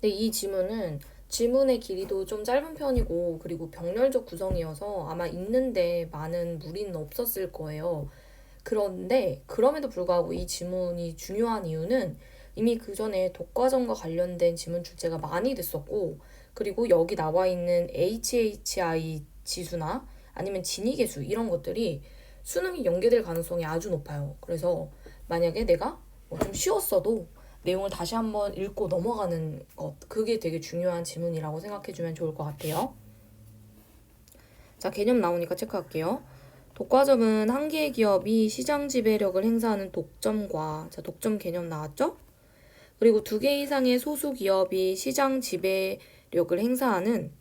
근데 이 지문은 지문의 길이도 좀 짧은 편이고 그리고 병렬적 구성이어서 아마 읽는데 많은 무리는 없었을 거예요. 그런데 그럼에도 불구하고 이 지문이 중요한 이유는 이미 그 전에 독과점과 관련된 지문 출제가 많이 됐었고 그리고 여기 나와 있는 HHI 지수나 아니면 진위계수 이런 것들이 수능이 연계될 가능성이 아주 높아요. 그래서 만약에 내가 좀 쉬웠어도 내용을 다시 한번 읽고 넘어가는 것, 그게 되게 중요한 지문이라고 생각해주면 좋을 것 같아요. 자, 개념 나오니까 체크할게요. 독과점은 한 개의 기업이 시장 지배력을 행사하는 독점과, 자, 독점 개념 나왔죠? 그리고 두 개 이상의 소수 기업이 시장 지배력을 행사하는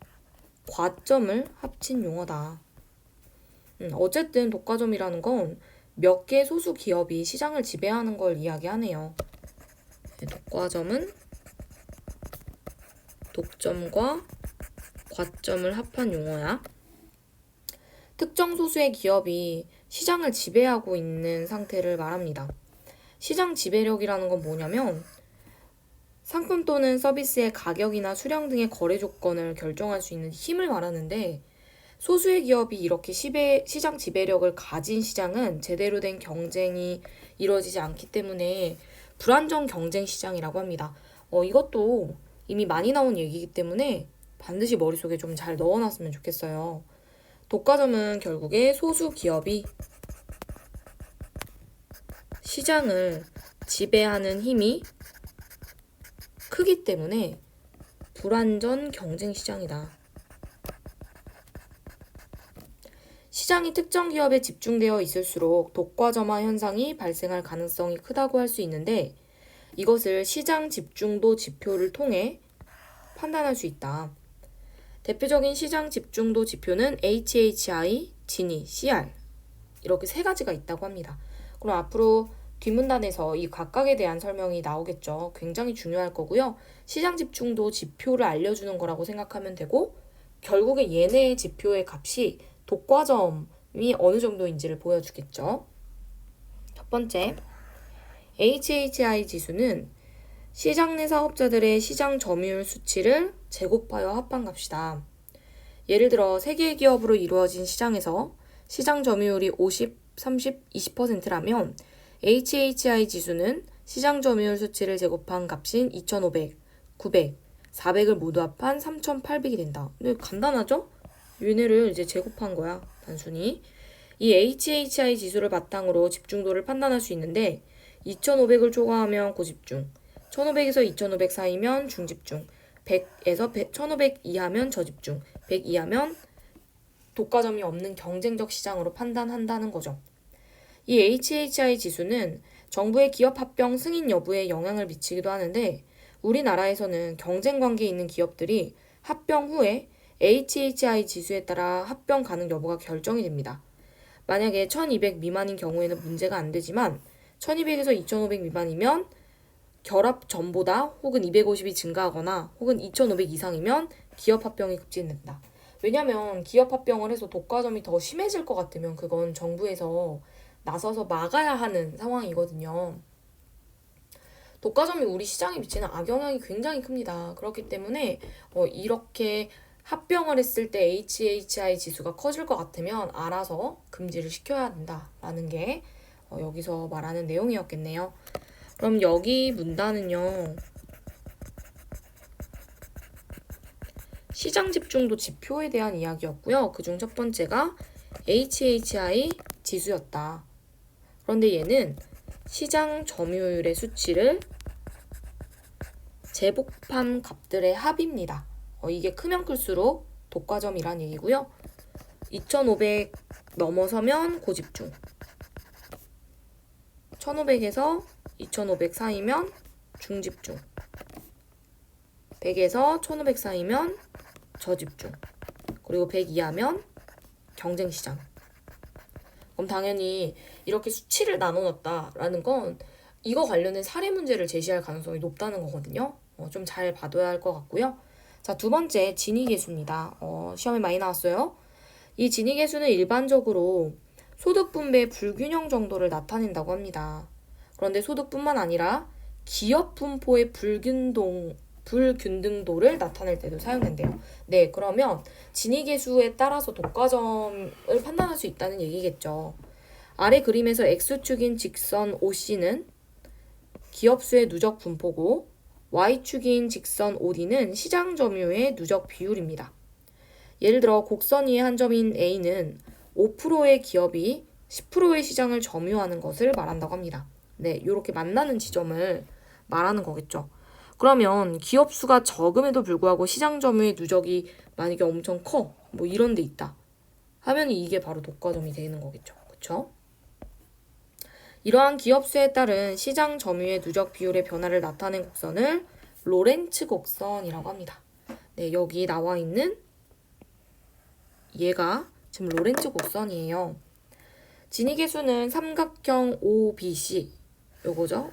과점을 합친 용어다. 어쨌든 독과점이라는 건 몇 개 소수 기업이 시장을 지배하는 걸 이야기하네요. 독과점은 독점과 과점을 합한 용어야. 특정 소수의 기업이 시장을 지배하고 있는 상태를 말합니다. 시장 지배력이라는 건 뭐냐면 상품 또는 서비스의 가격이나 수량 등의 거래 조건을 결정할 수 있는 힘을 말하는데 소수의 기업이 이렇게 시장 지배력을 가진 시장은 제대로 된 경쟁이 이루어지지 않기 때문에 불안정 경쟁 시장이라고 합니다. 이것도 이미 많이 나온 얘기이기 때문에 반드시 머릿속에 좀 잘 넣어놨으면 좋겠어요. 독과점은 결국에 소수 기업이 시장을 지배하는 힘이 크기 때문에 불완전 경쟁 시장이다. 시장이 특정 기업에 집중되어 있을수록 독과점화 현상이 발생할 가능성이 크다고 할 수 있는데 이것을 시장 집중도 지표를 통해 판단할 수 있다. 대표적인 시장 집중도 지표는 HHI, 진위, CR 이렇게 세 가지가 있다고 합니다. 그럼 앞으로 뒷문단에서 이 각각에 대한 설명이 나오겠죠. 굉장히 중요할 거고요. 시장 집중도 지표를 알려주는 거라고 생각하면 되고 결국에 얘네의 지표의 값이 독과점이 어느 정도인지를 보여주겠죠. 첫 번째, HHI 지수는 시장 내 사업자들의 시장 점유율 수치를 제곱하여 합한 값이다. 예를 들어 세 개의 기업으로 이루어진 시장에서 시장 점유율이 50, 30, 20%라면 HHI 지수는 시장 점유율 수치를 제곱한 값인 2,500, 900, 400을 모두 합한 3,800이 된다. 근데 간단하죠? 얘네를 이제 제곱한 거야, 단순히. 이 HHI 지수를 바탕으로 집중도를 판단할 수 있는데 2,500을 초과하면 고집중, 1,500에서 2,500 사이면 중집중, 100에서 1,500 이하면 저집중, 100 이하면 독과점이 없는 경쟁적 시장으로 판단한다는 거죠. 이 HHI 지수는 정부의 기업 합병 승인 여부에 영향을 미치기도 하는데 우리나라에서는 경쟁 관계에 있는 기업들이 합병 후에 HHI 지수에 따라 합병 가능 여부가 결정이 됩니다. 만약에 1200 미만인 경우에는 문제가 안 되지만 1200에서 2500 미만이면 결합 전보다 혹은 250이 증가하거나 혹은 2500 이상이면 기업 합병이 급진된다. 왜냐면 기업 합병을 해서 독과점이 더 심해질 것 같으면 그건 정부에서 나서서 막아야 하는 상황이거든요. 독과점이 우리 시장에 미치는 악영향이 굉장히 큽니다. 그렇기 때문에 이렇게 합병을 했을 때 HHI 지수가 커질 것 같으면 알아서 금지를 시켜야 된다라는 게 여기서 말하는 내용이었겠네요. 그럼 여기 문단은요. 시장 집중도 지표에 대한 이야기였고요. 그중 첫 번째가 HHI 지수였다. 그런데 얘는 시장 점유율의 수치를 제곱한 값들의 합입니다. 이게 크면 클수록 독과점이란 얘기고요. 2,500 넘어서면 고집중, 1,500에서 2,500 사이면 중집중, 100에서 1,500 사이면 저집중, 그리고 100 이하면 경쟁시장. 그럼 당연히 이렇게 수치를 나눠놨다라는 건 이거 관련된 사례 문제를 제시할 가능성이 높다는 거거든요. 좀 잘 봐둬야 할 것 같고요. 자, 두 번째 진위계수입니다. 시험에 많이 나왔어요. 이 진위계수는 일반적으로 소득 분배의 불균형 정도를 나타낸다고 합니다. 그런데 소득뿐만 아니라 기업 분포의 불균등도를 나타낼 때도 사용된대요. 네, 그러면 진위계수에 따라서 독과점을 판단할 수 있다는 얘기겠죠. 아래 그림에서 X축인 직선 OC는 기업수의 누적 분포고 Y축인 직선 OD는 시장 점유율의 누적 비율입니다. 예를 들어 곡선 위의 한 점인 A는 5%의 기업이 10%의 시장을 점유하는 것을 말한다고 합니다. 네, 이렇게 만나는 지점을 말하는 거겠죠. 그러면 기업 수가 적음에도 불구하고 시장 점유의 누적이 만약에 엄청 커, 뭐 이런 데 있다 하면 이게 바로 독과점이 되는 거겠죠. 그쵸? 이러한 기업 수에 따른 시장 점유의 누적 비율의 변화를 나타낸 곡선을 로렌츠 곡선이라고 합니다. 네, 여기 나와 있는 얘가 지금 로렌츠 곡선이에요. 진위계수는 삼각형 OBC 요거죠.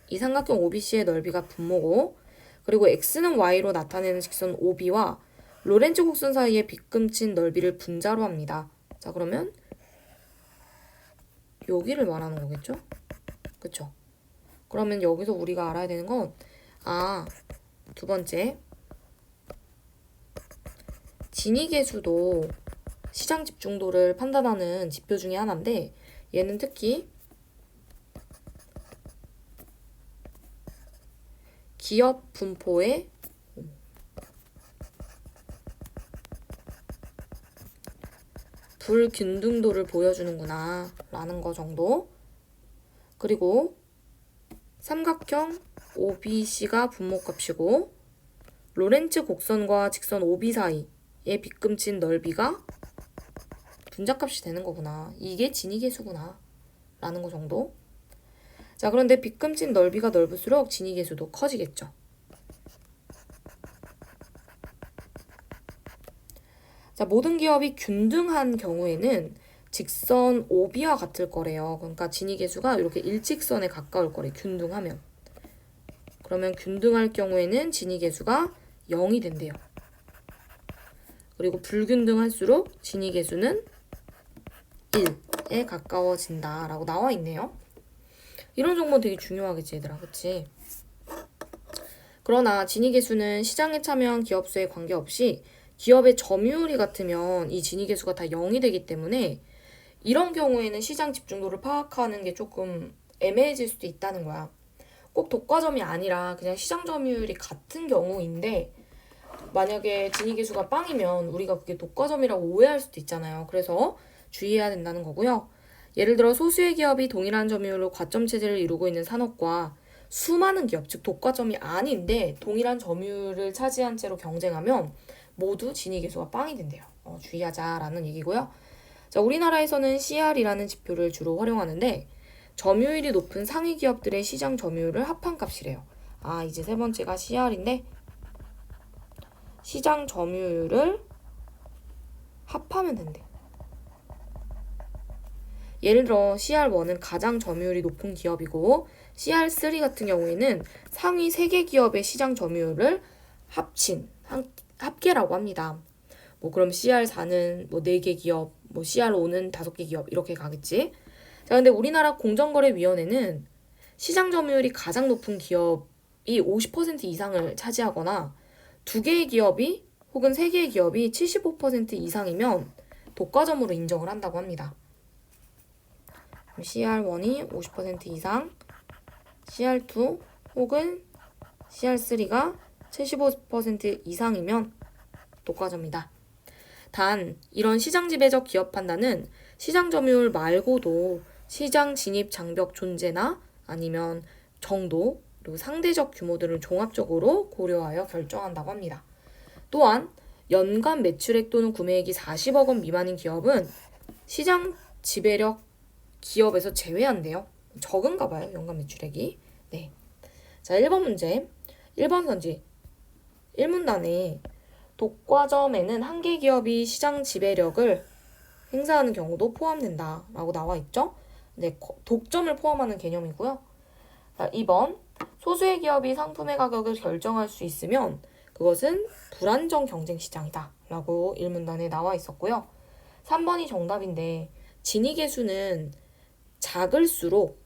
이 삼각형 OBC의 넓이가 분모고 그리고 X는 Y로 나타내는 직선 OB와 로렌츠 곡선 사이의 빗금친 넓이를 분자로 합니다. 자, 그러면 여기를 말하는 거겠죠? 그쵸? 그러면 여기서 우리가 알아야 되는 건 두 번째 진위계수도 시장 집중도를 판단하는 지표 중에 하나인데 얘는 특히 기업 분포의 불균등도를 보여주는구나 라는 거 정도. 그리고 삼각형 OBC가 분모값이고 로렌츠 곡선과 직선 OB 사이의 빗금친 넓이가 분자값이 되는 거구나. 이게 진위계수구나 라는 거 정도. 자, 그런데 빗금친 넓이가 넓을수록 진위계수도 커지겠죠. 자, 모든 기업이 균등한 경우에는 직선 OB와 같을 거래요. 그러니까 진위계수가 이렇게 일직선에 가까울 거래. 균등하면. 그러면 균등할 경우에는 진위계수가 0이 된대요. 그리고 불균등할수록 진위계수는 1에 가까워진다 라고 나와 있네요. 이런 정보 되게 중요하겠지 얘들아. 그치? 그러나 진위계수는 시장에 참여한 기업 수에 관계없이 기업의 점유율이 같으면 이 진위계수가 다 0이 되기 때문에 이런 경우에는 시장 집중도를 파악하는 게 조금 애매해질 수도 있다는 거야. 꼭 독과점이 아니라 그냥 시장 점유율이 같은 경우인데 만약에 진위계수가 빵이면 우리가 그게 독과점이라고 오해할 수도 있잖아요. 그래서 주의해야 된다는 거고요. 예를 들어 소수의 기업이 동일한 점유율로 과점 체제를 이루고 있는 산업과 수많은 기업, 즉 독과점이 아닌데 동일한 점유율을 차지한 채로 경쟁하면 모두 진위계수가 빵이 된대요. 주의하자라는 얘기고요. 자, 우리나라에서는 CR이라는 지표를 주로 활용하는데 점유율이 높은 상위 기업들의 시장 점유율을 합한 값이래요. 이제 세 번째가 CR인데 시장 점유율을 합하면 된대. 예를 들어 CR1은 가장 점유율이 높은 기업이고 CR3 같은 경우에는 상위 3개 기업의 시장 점유율을 합친 합계라고 합니다. 그럼 CR4는 4개 기업, CR5는 5개 기업 이렇게 가겠지. 자, 근데 우리나라 공정거래위원회는 시장 점유율이 가장 높은 기업이 50% 이상을 차지하거나 2개의 기업이 혹은 3개의 기업이 75% 이상이면 독과점으로 인정을 한다고 합니다. CR1이 50% 이상, CR2 혹은 CR3가 75% 이상이면 독과점이다. 단, 이런 시장 지배적 기업 판단은 시장 점유율 말고도 시장 진입 장벽 존재나 아니면 정도, 그리고 상대적 규모들을 종합적으로 고려하여 결정한다고 합니다. 또한 연간 매출액 또는 구매액이 40억 원 미만인 기업은 시장 지배력 기업에서 제외한대요. 적은가 봐요, 연간 매출액이. 네. 자, 1번 문제. 1번 선지. 1문단에 독과점에는 한 개 기업이 시장 지배력을 행사하는 경우도 포함된다 라고 나와 있죠. 네, 독점을 포함하는 개념이고요. 자, 2번. 소수의 기업이 상품의 가격을 결정할 수 있으면 그것은 불안정 경쟁 시장이다 라고 1문단에 나와 있었고요. 3번이 정답인데 진위계수는 작을수록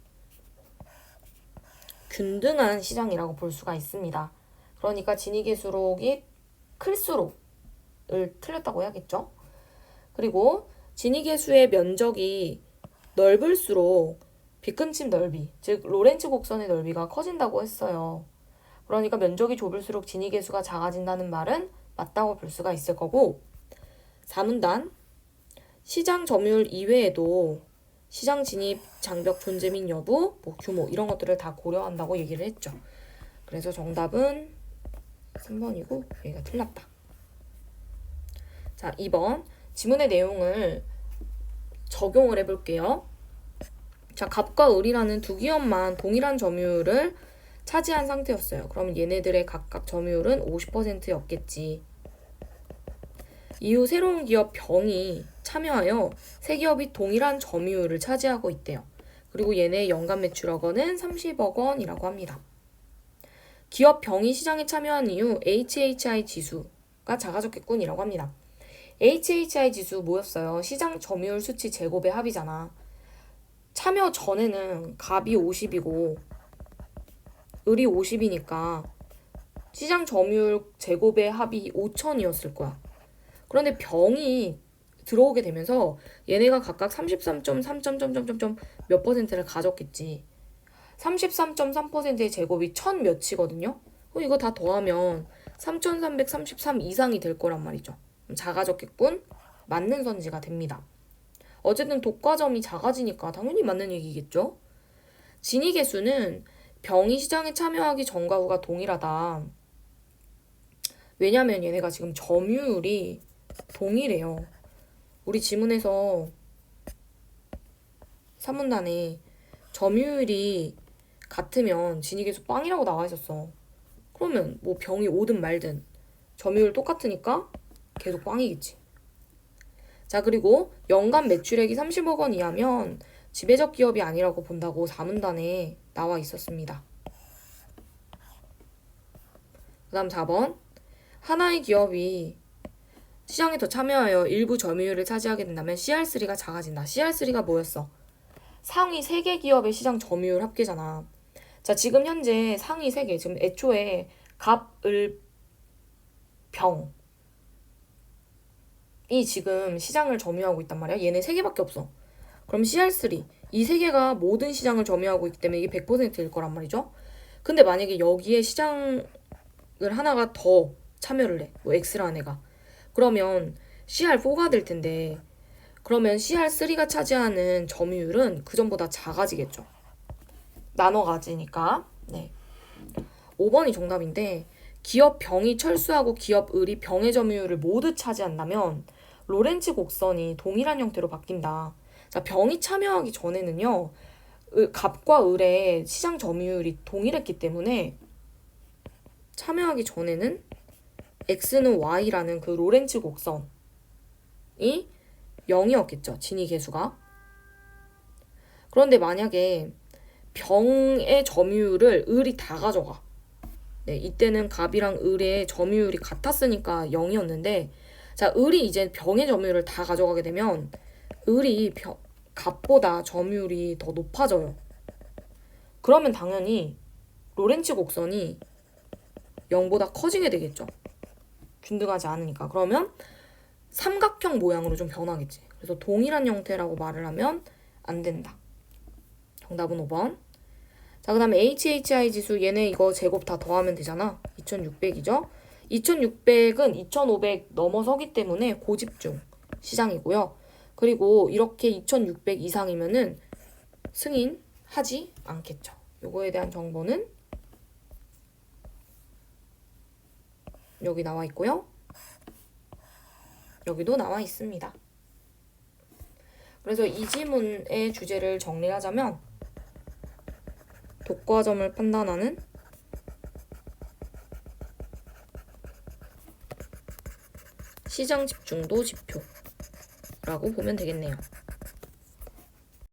균등한 시장이라고 볼 수가 있습니다. 그러니까 진위계수록이 클수록을 틀렸다고 해야겠죠. 그리고 진위계수의 면적이 넓을수록 빗금침 넓이, 즉 로렌츠 곡선의 넓이가 커진다고 했어요. 그러니까 면적이 좁을수록 진위계수가 작아진다는 말은 맞다고 볼 수가 있을 거고, 4문단 시장 점유율 이외에도 시장 진입 장벽 존재 및 여부, 규모 이런 것들을 다 고려한다고 얘기를 했죠. 그래서 정답은 3번이고 여기가 틀렸다. 자, 2번 지문의 내용을 적용을 해볼게요. 자, 갑과 을이라는 두 기업만 동일한 점유율을 차지한 상태였어요. 그럼 얘네들의 각각 점유율은 50%였겠지. 이후 새로운 기업 병이 참여하여 세 기업이 동일한 점유율을 차지하고 있대요. 그리고 얘네의 연간 매출억은 30억 원이라고 합니다. 기업 병이 시장에 참여한 이후 HHI 지수가 작아졌겠군이라고 합니다. HHI 지수 뭐였어요? 시장 점유율 수치 제곱의 합이잖아. 참여 전에는 갑이 50이고 을이 50이니까 시장 점유율 제곱의 합이 5천이었을 거야. 그런데 병이 들어오게 되면서 얘네가 각각 33.3몇 %를 가졌겠지. 33.3%의 제곱이 1000 몇이거든요. 그럼 이거 다 더하면 3333 이상이 될 거란 말이죠. 작아졌겠군? 맞는 선지가 됩니다. 어쨌든 독과점이 작아지니까 당연히 맞는 얘기겠죠. 진위계수는 병이 시장에 참여하기 전과 후가 동일하다. 왜냐면 얘네가 지금 점유율이 동일해요. 우리 지문에서 3문단에 점유율이 같으면 진위계수 빵이라고 나와 있었어. 그러면 뭐 병이 오든 말든 점유율 똑같으니까 계속 빵이겠지. 자, 그리고 연간 매출액이 30억 원 이하면 지배적 기업이 아니라고 본다고 4문단에 나와 있었습니다. 그 다음 4번 하나의 기업이 시장에 더 참여하여 일부 점유율을 차지하게 된다면 CR3가 작아진다. CR3가 뭐였어? 상위 3개 기업의 시장 점유율 합계잖아. 자, 지금 현재 상위 3개, 지금 애초에 갑, 을, 병이 지금 시장을 점유하고 있단 말이야. 얘네 3개밖에 없어. 그럼 CR3, 이 3개가 모든 시장을 점유하고 있기 때문에 이게 100%일 거란 말이죠. 근데 만약에 여기에 시장을 하나가 더 참여를 해. 뭐 X라는 애가. 그러면 CR4가 될 텐데 그러면 CR3가 차지하는 점유율은 그전보다 작아지겠죠. 나눠 가지니까. 네. 5번이 정답인데 기업 병이 철수하고 기업 을이 병의 점유율을 모두 차지한다면 로렌츠 곡선이 동일한 형태로 바뀐다. 자, 병이 참여하기 전에는요. 갑과 을의 시장 점유율이 동일했기 때문에 참여하기 전에는 X는 Y라는 그 로렌츠 곡선이 0이었겠죠. 진위계수가. 그런데 만약에 병의 점유율을 을이 다 가져가. 네, 이때는 갑이랑 을의 점유율이 같았으니까 0이었는데 자, 을이 이제 병의 점유율을 다 가져가게 되면 을이 갑보다 점유율이 더 높아져요. 그러면 당연히 로렌츠 곡선이 0보다 커지게 되겠죠. 균등하지 않으니까. 그러면 삼각형 모양으로 좀 변하겠지. 그래서 동일한 형태라고 말을 하면 안 된다. 정답은 5번. 자, 그 다음에 HHI 지수 얘네 이거 제곱 다 더하면 되잖아. 2600이죠. 2600은 2500 넘어서기 때문에 고집중 시장이고요. 그리고 이렇게 2600 이상이면은 승인하지 않겠죠. 요거에 대한 정보는 여기 나와 있고요. 여기도 나와 있습니다. 그래서 이 지문의 주제를 정리하자면 독과점을 판단하는 시장 집중도 지표라고 보면 되겠네요.